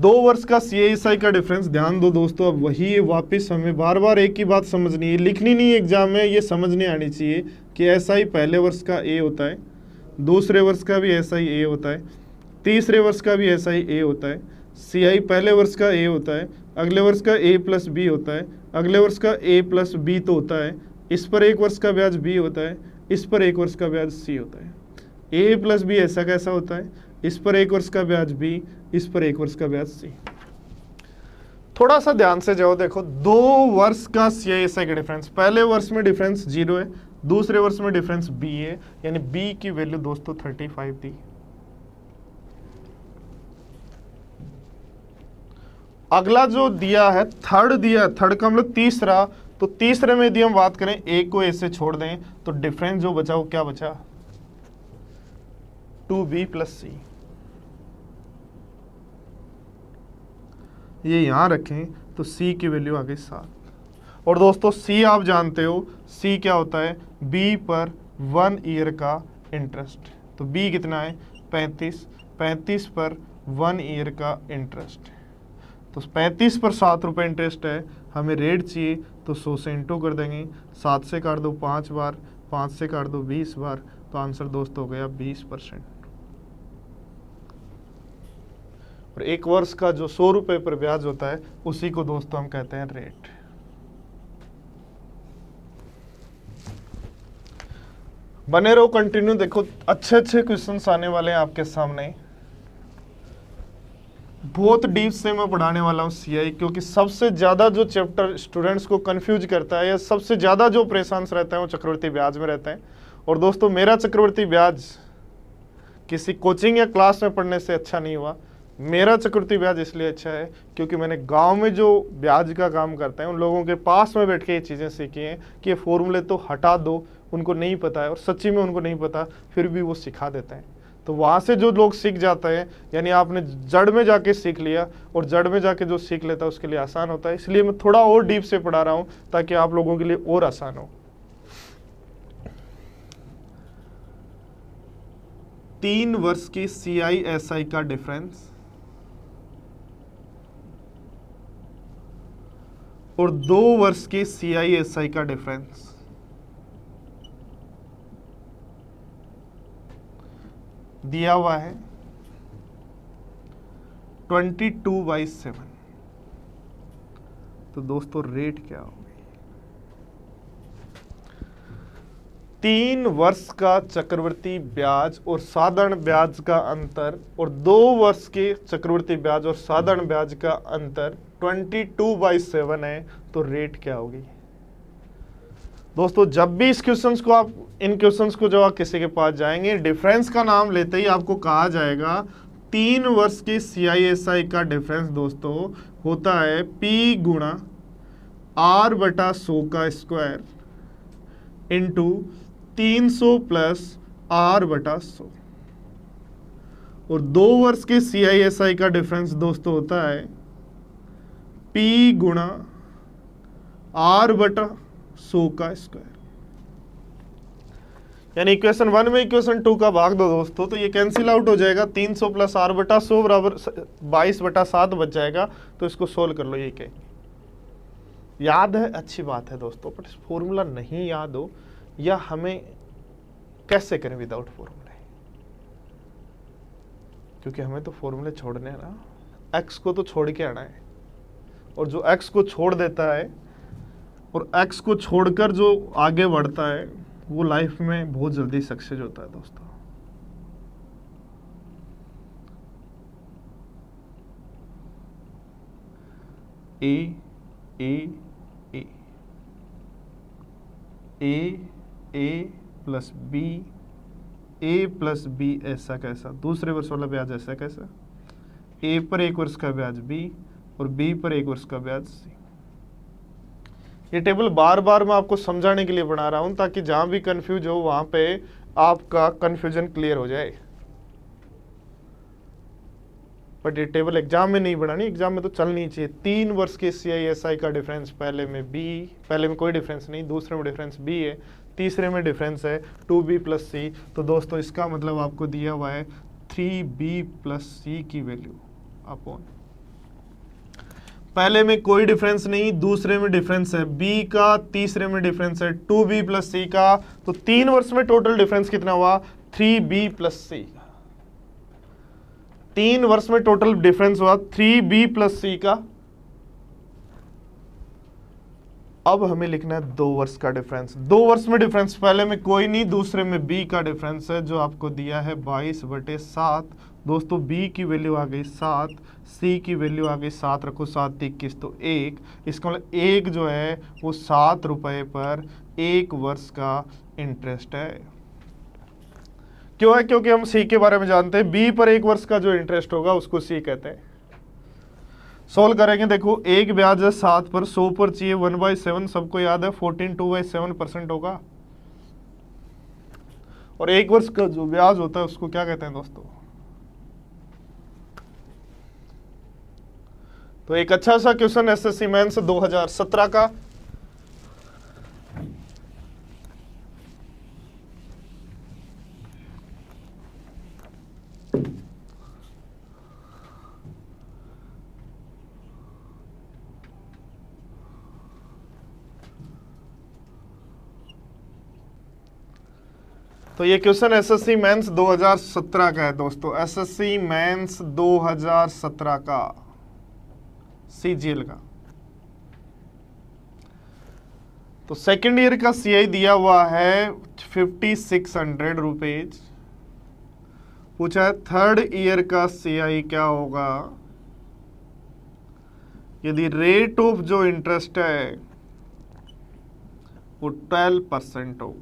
2 वर्ष का CISI का डिफरेंस, ध्यान दो दोस्तों, अब वही है, वापस हमें बार बार एक ही बात समझनी है, लिखनी नहीं है एग्जाम में, ये समझने आनी चाहिए कि SI पहले वर्ष का A होता है, दूसरे वर्ष का भी SI A होता है, तीसरे वर्ष का भी SI A होता है, CI पहले वर्ष का A होता है, अगले वर्ष का A+B होता है, अगले वर्ष का A+B तो होता है, इस पर 1 वर्ष का ब्याज B होता है, इस पर 1 वर्ष का ब्याज C होता है। A+B ऐसा कैसा होता है, इस पर 1 वर्ष का ब्याज B, इस पर 1 वर्ष का ब्याज C। थोड़ा सा ध्यान से जाओ, देखो 2 वर्ष का CISI का डिफरेंस, पहले वर्ष में डिफरेंस 0 है, दूसरे वर्ष में डिफरेंस B है, यानी B की वैल्यू दोस्तों 35 दी। अगला जो दिया है थर्ड दिया, थर्ड का मतलब तीसरा, तो तीसरे में यदि हम बात करें A को A से छोड़ दें तो डिफरेंस जो बचा वो क्या बचा, 2B + C। ये यहां रखें तो C की वैल्यू आ गई 7। और दोस्तों C आप जानते हो, C क्या होता है, B पर 1 ईयर का इंटरेस्ट। तो B कितना है 35, 35 पर 1 ईयर का इंटरेस्ट, तो 35 पर 7 रुपये इंटरेस्ट है, हमें रेट चाहिए तो 100 से इंटू कर देंगे, 7 से काट दो 5 बार, 5 से काट दो 20 बार, तो आंसर दोस्तों हो गया 20%। और 1 वर्ष का जो 100 रुपये पर ब्याज होता है उसी को दोस्तों हम कहते हैं रेट। बने रहो कंटिन्यू, देखो अच्छे अच्छे क्वेश्चंस आने वाले हैं आपके सामने, बहुत डीप से मैं पढ़ाने वाला हूँ CI, क्योंकि सबसे ज़्यादा जो चैप्टर स्टूडेंट्स को कंफ्यूज करता है या सबसे ज़्यादा जो परेशान रहते हैं वो चक्रवर्ती ब्याज में रहते हैं। और दोस्तों मेरा चक्रवर्ती ब्याज किसी कोचिंग या क्लास में पढ़ने से अच्छा नहीं हुआ, मेरा चक्रवर्ती ब्याज इसलिए अच्छा है क्योंकि मैंने गांव में जो ब्याज का काम करते हैं उन लोगों के पास में बैठ के ये चीज़ें सीखी हैं कि ये फॉर्मूले तो हटा दो, उनको नहीं पता है, और सच्ची में उनको नहीं पता, फिर भी वो सिखा देते हैं। तो वहाँ से जो लोग सीख जाते हैं, यानी आपने जड़ में जाके सीख लिया, और जड़ में जाके जो सीख लेता है उसके लिए आसान होता है। इसलिए मैं थोड़ा और डीप से पढ़ा रहा हूँ ताकि आप लोगों के लिए और आसान हो। 3 वर्ष की CISI का डिफरेंस और 2 वर्ष की CISI का डिफरेंस, दिया हुआ है 22/7। तो दोस्तों रेट क्या होगी, 3 वर्ष का चक्रवर्ती ब्याज और साधारण ब्याज का अंतर और 2 वर्ष के चक्रवर्ती ब्याज और साधारण ब्याज का अंतर 22/7 है, तो रेट क्या होगी। दोस्तों जब भी इस क्वेश्चंस को आप, इन क्वेश्चंस को जब आप किसी के पास जाएंगे, डिफरेंस का नाम लेते ही आपको कहा जाएगा 3 वर्ष के CISI का डिफरेंस दोस्तों होता है P गुणा R/100 का स्क्वायर इंटू 300 + R/100। और 2 वर्ष के CISI का डिफरेंस दोस्तों होता है P गुणा R/100 का स्क्वायर। यानी इक्वेशन 1 में इक्वेशन 2 का भाग दो दोस्तों, तो ये कैंसिल आउट हो जाएगा, 300 + R/100 बराबर 22/7 बच जाएगा। तो इसको सोल्व कर लो, ये क्या याद है, अच्छी बात है दोस्तों, बट फॉर्मूला नहीं याद हो, या हमें कैसे करें विदाउट फॉर्मूले, क्योंकि हमें तो फॉर्मूले छोड़ने हैं ना, एक्स को तो छोड़ के आना है, और जो एक्स को छोड़ देता है और एक्स को छोड़कर जो आगे बढ़ता है वो लाइफ में बहुत जल्दी सक्सेस होता है दोस्तों। ए ए ए ए ए प्लस बी, ए प्लस बी ऐसा कैसा, दूसरे वर्ष वाला ब्याज ऐसा कैसा, ए पर 1 वर्ष का ब्याज बी और बी पर 1 वर्ष का ब्याज सी। ये टेबल बार बार मैं आपको समझाने के लिए बना रहा हूं, ताकि जहां भी कंफ्यूज हो वहां पे आपका कंफ्यूजन क्लियर हो जाए। बट ये टेबल एग्जाम में नहीं बनानी, एग्जाम में तो चलनी चाहिए। 3 वर्ष के CISI का डिफरेंस, पहले में कोई डिफरेंस नहीं, दूसरे में डिफरेंस B है, तीसरे में डिफरेंस है 2B + C। तो दोस्तों इसका मतलब आपको दिया हुआ है 3B + C की वैल्यू अपॉन, पहले में कोई डिफरेंस नहीं, दूसरे में डिफरेंस है B का, तीसरे में डिफरेंस है 2B + C का। तो 3 वर्ष में टोटल डिफरेंस कितना हुआ? 3B + C। 3 वर्ष में टोटल डिफरेंस हुआ 3B + C का। अब हमें लिखना है 2 वर्ष का डिफरेंस। 2 वर्ष में डिफरेंस पहले में कोई नहीं, दूसरे में B का डिफरेंस है जो आपको दिया है 22/7। दोस्तों B की वैल्यू आ गई 7, C की वैल्यू आ गई 7, रखो 7 21 तो 1। इसका मतलब 1 जो है वो 7 रुपए पर 1 वर्ष का इंटरेस्ट है। क्यों है? क्योंकि हम C के बारे में जानते हैं, B पर 1 वर्ष का जो इंटरेस्ट होगा उसको C कहते हैं। सोल्व करेंगे, देखो एक ब्याज है 7 पर, 100 पर चाहिए 1/7, सबको याद है 14 2/7% होगा। और 1 वर्ष का जो ब्याज होता है उसको क्या कहते हैं दोस्तों? तो एक अच्छा सा क्वेश्चन SSC मेंस 2017 का। तो ये क्वेश्चन SSC मेंस 2017 का है दोस्तों, SSC मेंस 2017 का, CGL का। तो सेकेंड ईयर का CI दिया हुआ है 5600 रुपीज। पूछा है थर्ड ईयर का CI क्या होगा यदि रेट ऑफ जो इंटरेस्ट है वो 12% हो।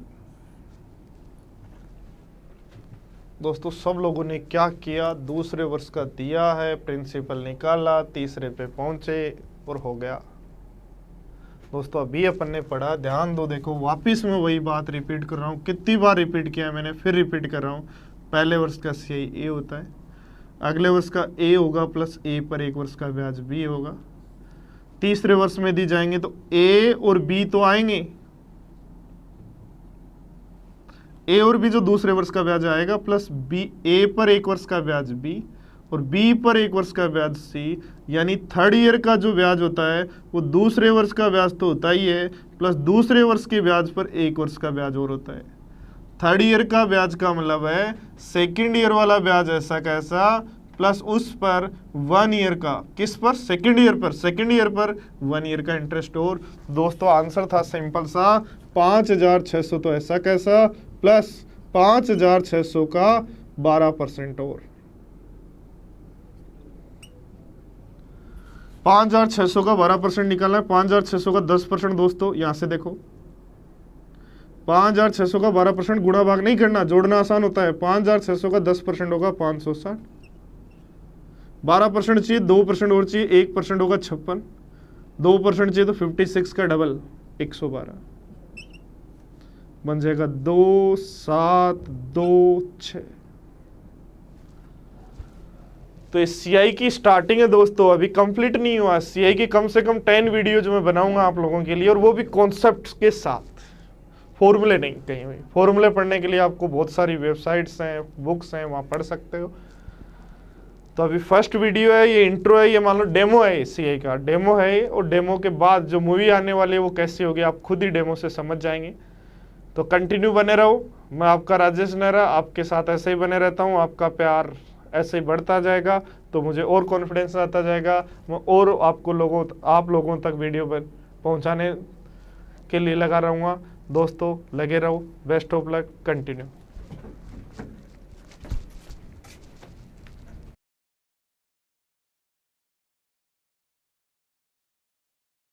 दोस्तों सब लोगों ने क्या किया, दूसरे वर्ष का दिया है, प्रिंसिपल निकाला, तीसरे पे पहुंचे और हो गया। दोस्तों अभी अपन ने पढ़ा, ध्यान दो, देखो वापिस मैं वही बात रिपीट कर रहा हूँ, कितनी बार रिपीट किया मैंने, फिर रिपीट कर रहा हूँ। पहले वर्ष का CI A होता है, अगले वर्ष का A होगा प्लस A पर 1 वर्ष का ब्याज B होगा। तीसरे वर्ष में दी जाएंगे तो A और B तो आएंगे, A और B जो दूसरे वर्ष का ब्याज आएगा प्लस B, A पर 1 वर्ष का ब्याज B और B पर 1 वर्ष का ब्याज C। यानी थर्ड ईयर का जो ब्याज होता है वो दूसरे वर्ष का ब्याज तो होता ही है, प्लस दूसरे वर्ष के ब्याज पर 1 वर्ष का ब्याज और होता है। थर्ड ईयर का ब्याज का मतलब है सेकेंड ईयर वाला ब्याज ऐसा कैसा, प्लस उस पर 1 ईयर का, किस पर? सेकेंड ईयर पर, सेकेंड ईयर पर 1 ईयर का इंटरेस्ट। और दोस्तों आंसर था सिंपल सा 5600, तो ऐसा कैसा, प्लस 5600 का 12% और 5600 का 12% निकालना है, 5600 का 10%। दोस्तों यहां से देखो 5600 का 12% गुणा भाग नहीं करना, जोड़ना आसान होता है। 5600 का 10% होगा 560, 12% चाहिए, 2% और चाहिए, 1% होगा 56, 2% चाहिए तो 56 का डबल 112 बन जाएगा 2726। तो इस CI की स्टार्टिंग है दोस्तों, अभी कंप्लीट नहीं हुआ। CI की कम से कम 10 वीडियो जो मैं बनाऊंगा आप लोगों के लिए, और वो भी कॉन्सेप्ट्स के साथ, फॉर्मूले नहीं कहीं हुई। फॉर्मूले पढ़ने के लिए आपको बहुत सारी वेबसाइट्स हैं, बुक्स हैं, वहां पढ़ सकते हो। तो अभी फर्स्ट वीडियो है, ये इंट्रो है, ये मान लो डेमो है, CI का डेमो है। और डेमो के बाद जो मूवी आने वाली है वो कैसी होगी आप खुद ही डेमो से समझ जाएंगे। तो कंटिन्यू बने रहो। मैं आपका राजेश नेहरा आपके साथ ऐसे ही बने रहता हूँ, आपका प्यार ऐसे ही बढ़ता जाएगा तो मुझे और कॉन्फिडेंस आता जाएगा, मैं और आप लोगों तक वीडियो पहुँचाने के लिए लगा रहूँगा। दोस्तों लगे रहो, बेस्ट ऑफ लक, कंटिन्यू।